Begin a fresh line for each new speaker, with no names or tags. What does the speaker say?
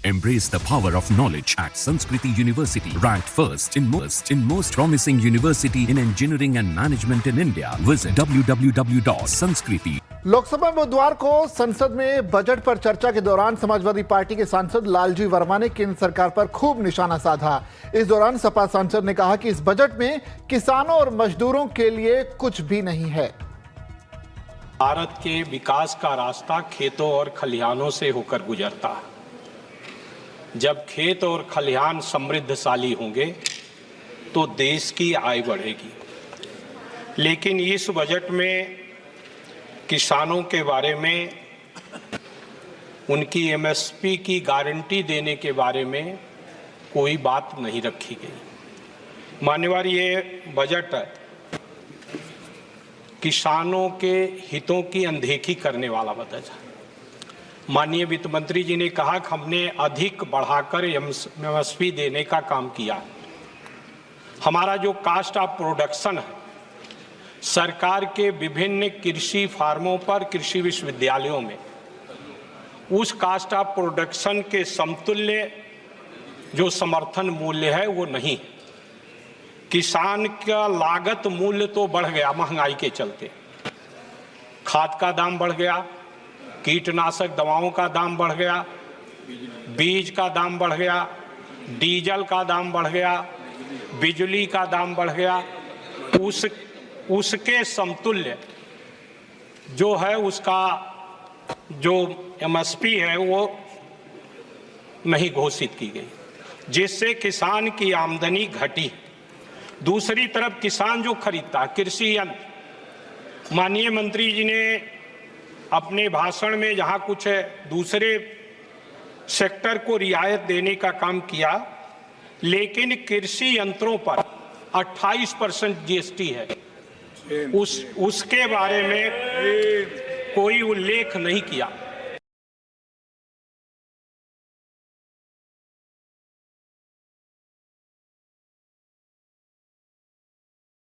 Embrace the power of knowledge at Sanskriti University, ranked first in most promising university in engineering and management in India. Visit www.sanskriti.
Lok Sabha में बुधवार को संसद में budget पर चर्चा के दौरान समाजवादी पार्टी के सांसद लालजी वर्मा ने केंद्र सरकार पर खूब निशाना साधा। इस दौरान सपा सांसद ने कहा कि इस बजट में किसानों और मजदूरों के लिए कुछ भी नहीं है।
भारत के विकास का रास्ता खेतों और खलिहानों से होकर गुजरता है। जब खेत और खलिहान समृद्धशाली होंगे तो देश की आय बढ़ेगी। लेकिन इस बजट में किसानों के बारे में, उनकी एमएसपी की गारंटी देने के बारे में कोई बात नहीं रखी गई। मान्यवर, ये बजट किसानों के हितों की अनदेखी करने वाला बजट है। माननीय वित्त मंत्री जी ने कहा कि हमने अधिक बढ़ाकर एमएसपी देने का काम किया। हमारा जो कास्ट ऑफ प्रोडक्शन है, सरकार के विभिन्न कृषि फार्मों पर, कृषि विश्वविद्यालयों में उस कास्ट ऑफ प्रोडक्शन के समतुल्य जो समर्थन मूल्य है वो नहीं। किसान का लागत मूल्य तो बढ़ गया महंगाई के चलते। खाद का दाम बढ़ गया, कीटनाशक दवाओं का दाम बढ़ गया, बीज का दाम बढ़ गया, डीजल का दाम बढ़ गया, बिजली का दाम बढ़ गया। उसके समतुल्य जो है, उसका जो एमएसपी है वो नहीं घोषित की गई, जिससे किसान की आमदनी घटी। दूसरी तरफ किसान जो खरीदता कृषि यंत्र, माननीय मंत्री जी ने अपने भाषण में जहां कुछ दूसरे सेक्टर को रियायत देने का काम किया, लेकिन कृषि यंत्रों पर 28% जीएसटी है, उसके बारे में कोई उल्लेख नहीं किया।